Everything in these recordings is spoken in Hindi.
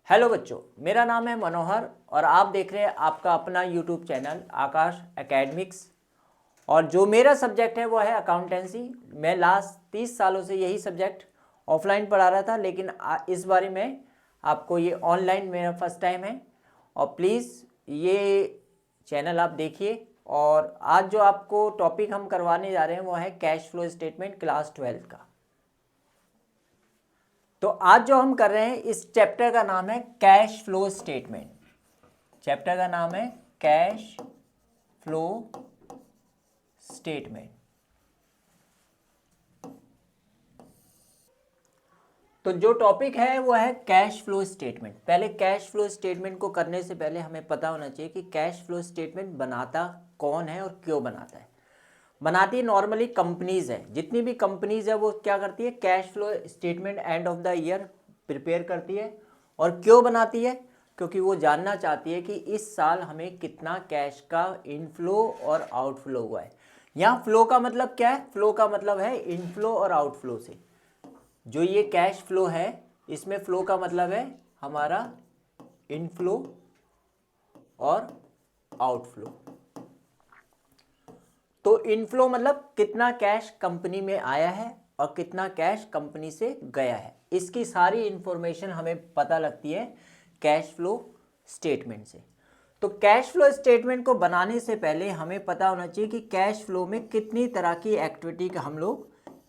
हेलो बच्चों, मेरा नाम है मनोहर और आप देख रहे हैं आपका अपना यूट्यूब चैनल आकाश एकेडमिक्स। और जो मेरा सब्जेक्ट है वो है अकाउंटेंसी। मैं लास्ट 30 सालों से यही सब्जेक्ट ऑफलाइन पढ़ा रहा था, लेकिन इस बारे में आपको ये ऑनलाइन मेरा फर्स्ट टाइम है। और प्लीज़ ये चैनल आप देखिए। और आज जो आपको टॉपिक हम करवाने जा रहे हैं वो है कैश फ्लो स्टेटमेंट क्लास 12 का। तो आज जो हम कर रहे हैं इस चैप्टर का नाम है कैश फ्लो स्टेटमेंट। चैप्टर का नाम है कैश फ्लो स्टेटमेंट। तो जो टॉपिक है वो है कैश फ्लो स्टेटमेंट। पहले कैश फ्लो स्टेटमेंट को करने से पहले हमें पता होना चाहिए कि कैश फ्लो स्टेटमेंट बनाता कौन है और क्यों बनाता है। बनाती नॉर्मली कंपनीज है। जितनी भी कंपनीज है वो क्या करती है, cash flow statement end of the year prepare करती है। और क्यों बनाती है? क्योंकि वो जानना चाहती है कि इस साल हमें कितना कैश का इनफ्लो और आउटफ्लो हुआ है। यहाँ फ्लो का मतलब क्या है? फ्लो का मतलब है इनफ्लो और आउटफ्लो से। जो ये कैश फ्लो है इसमें फ्लो का मतलब है हमारा इनफ्लो और आउटफ्लो। तो इनफ्लो मतलब कितना कैश कंपनी में आया है और कितना कैश कंपनी से गया है। इसकी सारी इंफॉर्मेशन हमें पता लगती है कैश फ्लो स्टेटमेंट से। तो कैश फ्लो स्टेटमेंट को बनाने से पहले हमें पता होना चाहिए कि कैश फ्लो में कितनी तरह की एक्टिविटी का हम लोग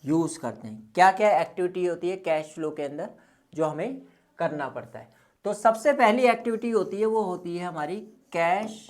यूज़ करते हैं। क्या क्या एक्टिविटी होती है कैश फ्लो के अंदर जो हमें करना पड़ता है। तो सबसे पहली एक्टिविटी होती है वो होती है हमारी cash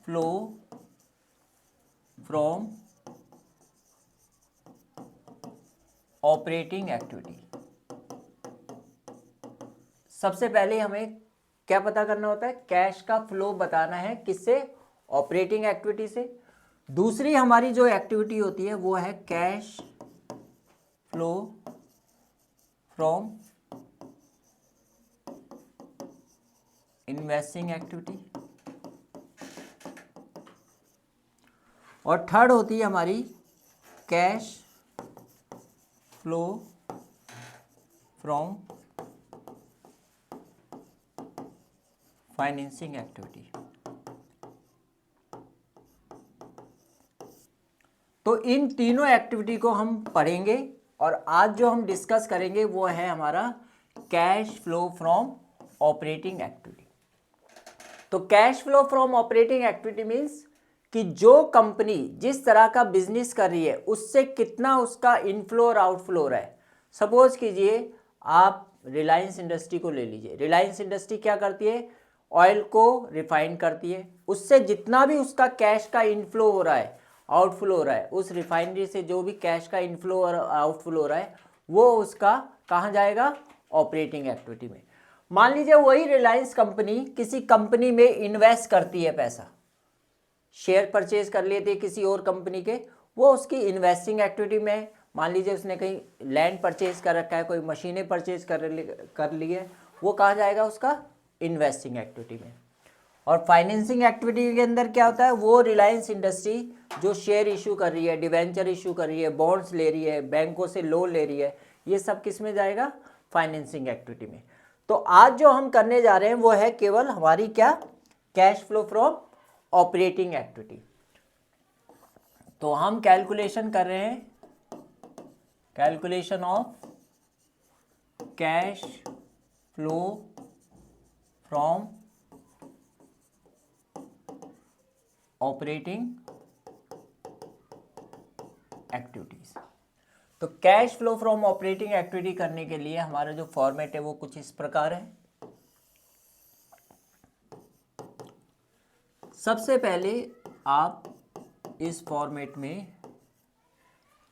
flow from operating activity. सबसे पहले हमें क्या पता करना होता है? कैश का फ्लो बताना है किससे? ऑपरेटिंग एक्टिविटी से। दूसरी हमारी जो एक्टिविटी होती है वो है cash flow from investing activity. और थर्ड होती है हमारी cash flow from financing activity. तो इन तीनों एक्टिविटी को हम पढ़ेंगे और आज जो हम डिस्कस करेंगे वो है हमारा cash flow from operating activity. तो cash flow from operating activity means कि जो कंपनी जिस तरह का बिजनेस कर रही है उससे कितना उसका इनफ्लो और आउटफ्लो हो रहा है। सपोज कीजिए आप रिलायंस इंडस्ट्री को ले लीजिए। रिलायंस इंडस्ट्री क्या करती है? ऑयल को रिफाइन करती है। उससे जितना भी उसका कैश का इनफ्लो हो रहा है, आउटफ्लो हो रहा है, उस रिफाइनरी से जो भी कैश का इनफ्लो और आउटफ्लो हो रहा है वो उसका कहाँ जाएगा? ऑपरेटिंग एक्टिविटी में। मान लीजिए वही रिलायंस कंपनी किसी कंपनी में इन्वेस्ट करती है पैसा, शेयर परचेज कर लेते किसी और कंपनी के, वो उसकी इन्वेस्टिंग एक्टिविटी में। मान लीजिए उसने कहीं लैंड परचेज कर रखा है, कोई मशीनें परचेज कर ली है, वो कहाँ जाएगा? उसका इन्वेस्टिंग एक्टिविटी में। और फाइनेंसिंग एक्टिविटी के अंदर क्या होता है? वो रिलायंस इंडस्ट्री जो शेयर इशू कर रही है, डिवेंचर इशू कर रही है, बॉन्ड्स ले रही है, बैंकों से लोन ले रही है, ये सब किस में जाएगा? फाइनेंसिंग एक्टिविटी में। तो आज जो हम करने जा रहे हैं वो है केवल हमारी क्या? Cash flow from operating activity. तो हम कैलकुलेशन कर रहे हैं, calculation of cash flow from operating activities. तो cash flow from operating activity करने के लिए हमारा जो फॉर्मेट है वो कुछ इस प्रकार है। सबसे पहले आप इस फॉर्मेट में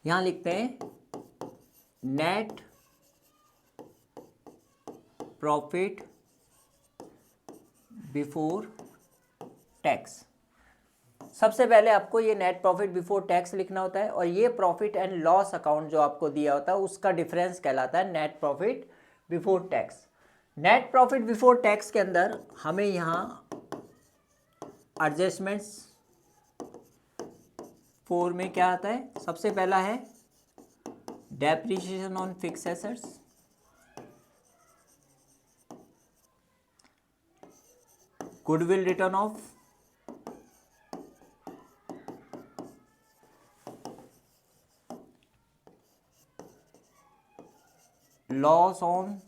यहां लिखते हैं नेट प्रॉफिट बिफोर टैक्स। सबसे पहले आपको ये नेट प्रॉफिट बिफोर टैक्स लिखना होता है और ये प्रॉफिट एंड लॉस अकाउंट जो आपको दिया होता है उसका डिफरेंस कहलाता है net profit before tax. Net profit before tax के अंदर हमें यहाँ एडजस्टमेंट्स 4 में क्या आता है? सबसे पहला है depreciation on fixed assets, goodwill written off loss on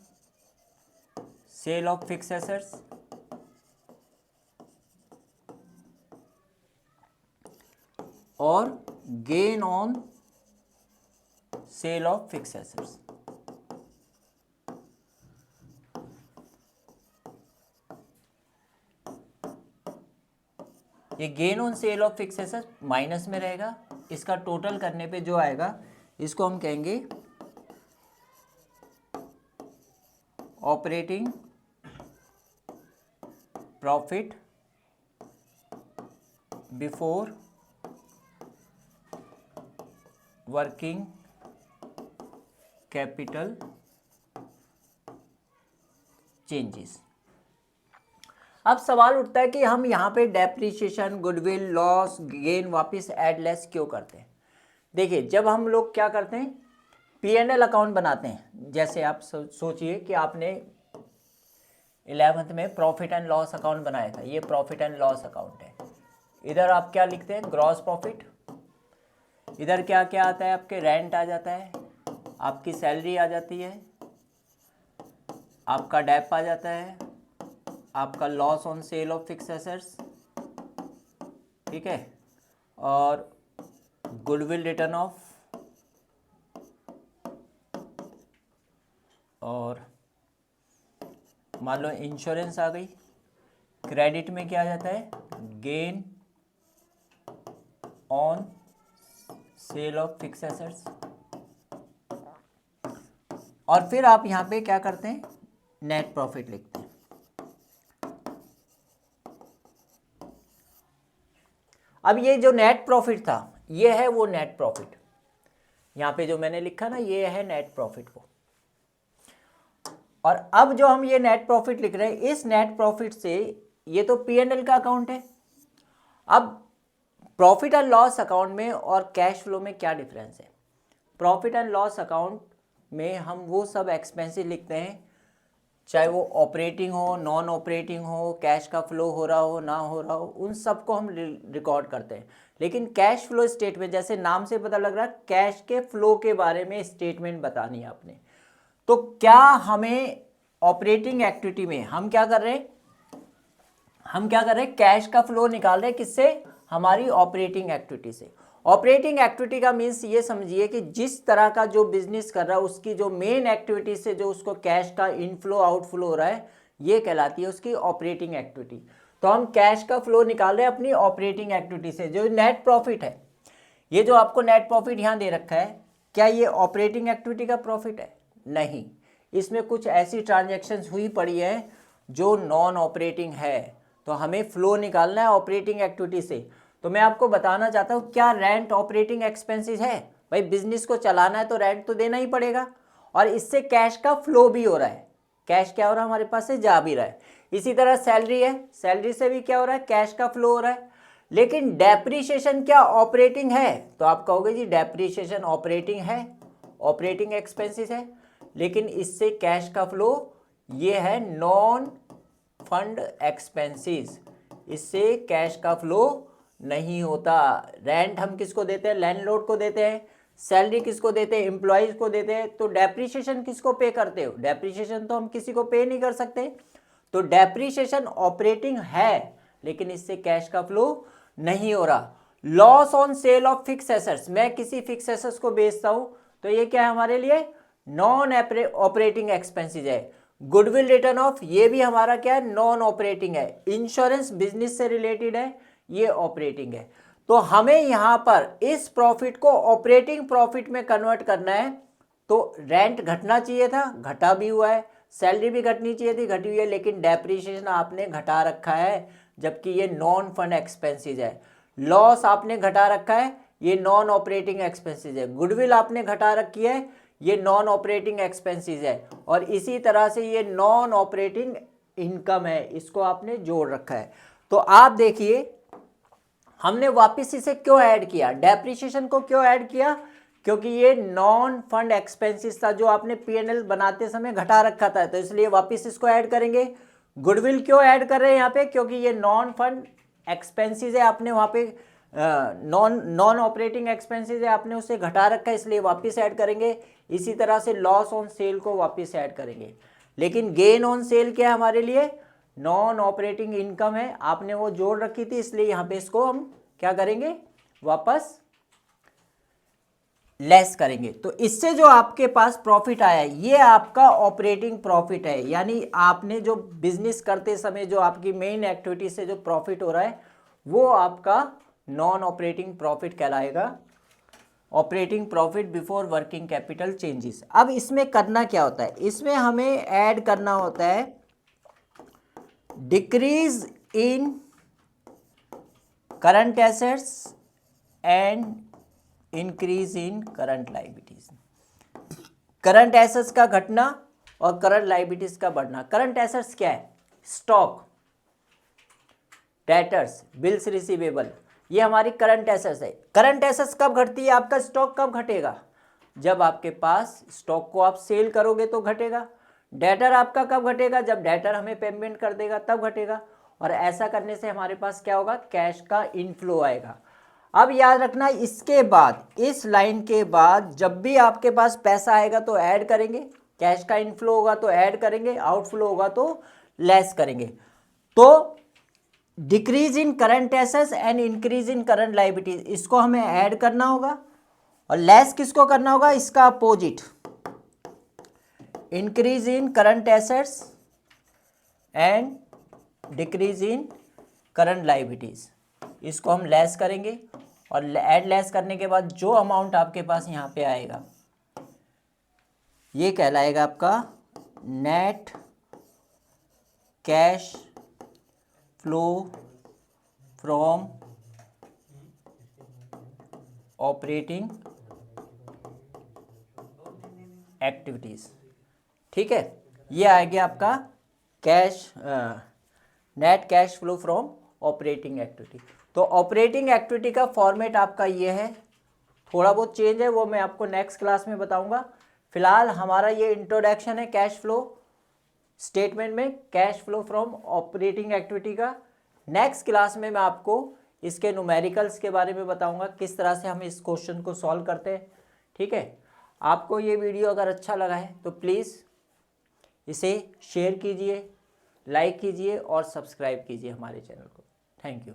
sale of fixed assets और gain on sale of fixed assets. ये gain on sale of fixed assets minus में रहेगा, इसका टोटल करने पे जो आएगा इसको हम कहेंगे operating profit before working capital changes. अब सवाल उठता है कि हम यहाँ पे डेप्रिसिएशन, गुडविल, लॉस, गेन वापस ऐड लेस क्यों करते हैं। देखिए, जब हम लोग क्या करते हैं, P&L अकाउंट बनाते हैं। जैसे आप सोचिए कि आपने 11th में प्रॉफिट एंड लॉस अकाउंट बनाया था, ये प्रॉफिट एंड लॉस अकाउंट है। इधर आप क्या लिखते हैं, ग्रॉस प्रॉफिट। इधर क्या क्या आता है, आपके रेंट आ जाता है, आपकी सैलरी आ जाती है, आपका डेप आ जाता है, आपका loss on sale of fixed assets, ठीक है, और गुडविल रिटर्न ऑफ, और मान लो इंश्योरेंस आ गई। क्रेडिट में क्या आ जाता है, gain on sale of fixed assets. और फिर आप यहां पे क्या करते हैं, नेट प्रॉफिट लिखते हैं। अब ये जो नेट प्रॉफिट था, ये है वो नेट प्रॉफिट, यहां पे जो मैंने लिखा ना, ये है नेट प्रॉफिट को। और अब जो हम ये नेट प्रॉफिट लिख रहे हैं, इस नेट प्रॉफिट से, ये तो P&L का अकाउंट है। अब प्रॉफिट एंड लॉस अकाउंट में और कैश फ्लो में क्या डिफरेंस है। प्रॉफिट एंड लॉस अकाउंट में हम वो सब एक्सपेंसेस लिखते हैं, चाहे वो ऑपरेटिंग हो, नॉन ऑपरेटिंग हो, कैश का फ्लो हो रहा हो ना हो रहा हो, उन सब को हम रिकॉर्ड करते हैं। लेकिन कैश फ्लो स्टेटमेंट, जैसे नाम से पता लग रहा है, कैश के फ्लो के बारे में स्टेटमेंट बतानी है आपने। तो क्या हमें ऑपरेटिंग एक्टिविटी में हम क्या कर रहे हैं, कैश का फ्लो निकाल रहे हैं, किससे, हमारी ऑपरेटिंग एक्टिविटी से। ऑपरेटिंग एक्टिविटी का मीन्स ये समझिए कि जिस तरह का जो बिजनेस कर रहा है, उसकी जो मेन एक्टिविटी से जो उसको कैश का इनफ्लो आउटफ्लो हो रहा है, ये कहलाती है उसकी ऑपरेटिंग एक्टिविटी। तो हम कैश का फ्लो निकाल रहे हैं अपनी ऑपरेटिंग एक्टिविटी से। जो नेट प्रॉफिट है, ये जो आपको नेट प्रॉफिट यहाँ दे रखा है, क्या ये ऑपरेटिंग एक्टिविटी का प्रॉफिट है? नहीं, इसमें कुछ ऐसी ट्रांजेक्शन्स हुई पड़ी है जो नॉन ऑपरेटिंग है। तो हमें फ्लो निकालना है ऑपरेटिंग एक्टिविटी से। तो मैं आपको बताना चाहता हूँ, क्या रेंट ऑपरेटिंग एक्सपेंसेस है? भाई बिजनेस को चलाना है तो रेंट तो देना ही पड़ेगा, और इससे कैश का फ्लो भी हो रहा है। कैश क्या हो रहा है, हमारे पास से जा भी रहा है। इसी तरह सैलरी है, सैलरी से भी क्या हो रहा है, कैश का फ्लो हो रहा है। लेकिन डेप्रीशिएशन क्या ऑपरेटिंग है? तो आप कहोगे जी डेप्रीशिएशन ऑपरेटिंग है, ऑपरेटिंग एक्सपेंसेस है, लेकिन इससे कैश का फ्लो, ये है नॉन फंड एक्सपेंसेस, इससे कैश का फ्लो नहीं होता। रेंट हम किसको देते हैं, लैंडलॉर्ड को देते हैं। सैलरी किसको देते हैं, एम्प्लॉयज को देते हैं। तो डेप्रीशिएशन किसको पे करते हो? डेप्रीशिएशन तो हम किसी को पे नहीं कर सकते। तो डेप्रीशिएशन ऑपरेटिंग है, लेकिन इससे कैश का फ्लो नहीं हो रहा। Loss on sale of fixed assets, मैं किसी फिक्स एसेट्स को बेचता हूं, तो ये क्या है हमारे लिए, नॉन ऑपरेटिंग एक्सपेंसेस है। गुडविल रिटर्न ऑफ, ये भी हमारा क्या है, नॉन ऑपरेटिंग है। इंश्योरेंस बिजनेस से रिलेटेड है, ये ऑपरेटिंग है। तो हमें यहां पर इस प्रॉफिट को ऑपरेटिंग प्रॉफिट में कन्वर्ट करना है। तो रेंट घटना चाहिए था, घटा भी हुआ है। सैलरी भी घटनी चाहिए थी, घटी हुई है। लेकिन डेप्रीशिएशन आपने घटा रखा है, जबकि ये नॉन फंड एक्सपेंसेस है। लॉस आपने घटा रखा है, ये नॉन ऑपरेटिंग एक्सपेंसेस है। गुडविल आपने घटा रखी है, ये नॉन ऑपरेटिंग एक्सपेंसेस है। और इसी तरह से ये नॉन ऑपरेटिंग इनकम है, इसको आपने जोड़ रखा है। तो आप देखिए, हमने वापस इसे क्यों ऐड किया, डेप्रीशिएशन को क्यों ऐड किया? क्योंकि ये नॉन फंड एक्सपेंसेस था जो आपने P&L बनाते समय घटा रखा था, तो इसलिए वापस इसको ऐड करेंगे। गुडविल क्यों ऐड कर रहे हैं यहाँ पे, क्योंकि ये नॉन फंड एक्सपेंसेस है, आपने वहाँ पे नॉन ऑपरेटिंग एक्सपेंसेस है, आपने उसे घटा रखा है, इसलिए वापस ऐड करेंगे। इसी तरह से लॉस ऑन सेल को वापस ऐड करेंगे। लेकिन गेन ऑन सेल क्या है हमारे लिए, नॉन ऑपरेटिंग इनकम है, आपने वो जोड़ रखी थी, इसलिए यहाँ पे इसको हम क्या करेंगे, वापस लेस करेंगे। तो इससे जो आपके पास प्रॉफिट आया ये आपका ऑपरेटिंग प्रॉफिट है, यानी आपने जो बिजनेस करते समय जो आपकी मेन एक्टिविटी से जो प्रॉफिट हो रहा है वो आपका नॉन ऑपरेटिंग प्रॉफिट कहलाएगा, operating profit before working capital changes. अब इसमें करना क्या होता है, इसमें हमें ऐड करना होता है decrease in current assets and increase in current liabilities. Current assets का घटना और करंट लाइबिलिटीज का बढ़ना। करंट एसेट्स क्या है, स्टॉक, डेटर्स, बिल्स रिसीवेबल, ये हमारी करंट एसेट्स है। करंट एसेट्स कब घटती है, आपका स्टॉक कब घटेगा, जब आपके पास स्टॉक को आप सेल करोगे तो घटेगा। डेटर आपका कब घटेगा, जब डेटर हमें पेमेंट कर देगा तब घटेगा। और ऐसा करने से हमारे पास क्या होगा, कैश का इनफ्लो आएगा। अब याद रखना, इसके बाद इस लाइन के बाद जब भी आपके पास पैसा आएगा तो ऐड करेंगे, कैश का इनफ्लो होगा तो ऐड करेंगे, आउटफ्लो होगा तो लेस करेंगे। तो decrease in current assets and increase in current liabilities, इसको हमें ऐड करना होगा। और लेस किसको करना होगा, इसका opposite, increase in current assets and decrease in current liabilities, इसको हम लेस करेंगे। और ऐड लेस करने के बाद जो अमाउंट आपके पास यहाँ पे आएगा ये कहलाएगा आपका net cash flow from operating activities. ठीक है, ये आ गया आपका cash net cash flow from operating activity. तो ऑपरेटिंग एक्टिविटी का फॉर्मेट आपका ये है, थोड़ा बहुत चेंज है वो मैं आपको नेक्स्ट क्लास में बताऊंगा। फिलहाल हमारा ये इंट्रोडक्शन है कैश फ्लो स्टेटमेंट में, cash flow from operating activity का। नेक्स्ट क्लास में मैं आपको इसके न्यूमेरिकल्स के बारे में बताऊंगा, किस तरह से हम इस क्वेश्चन को सॉल्व करते हैं। ठीक है, आपको ये वीडियो अगर अच्छा लगा है तो प्लीज़ इसे शेयर कीजिए, लाइक कीजिए और सब्सक्राइब कीजिए हमारे चैनल को। Thank you.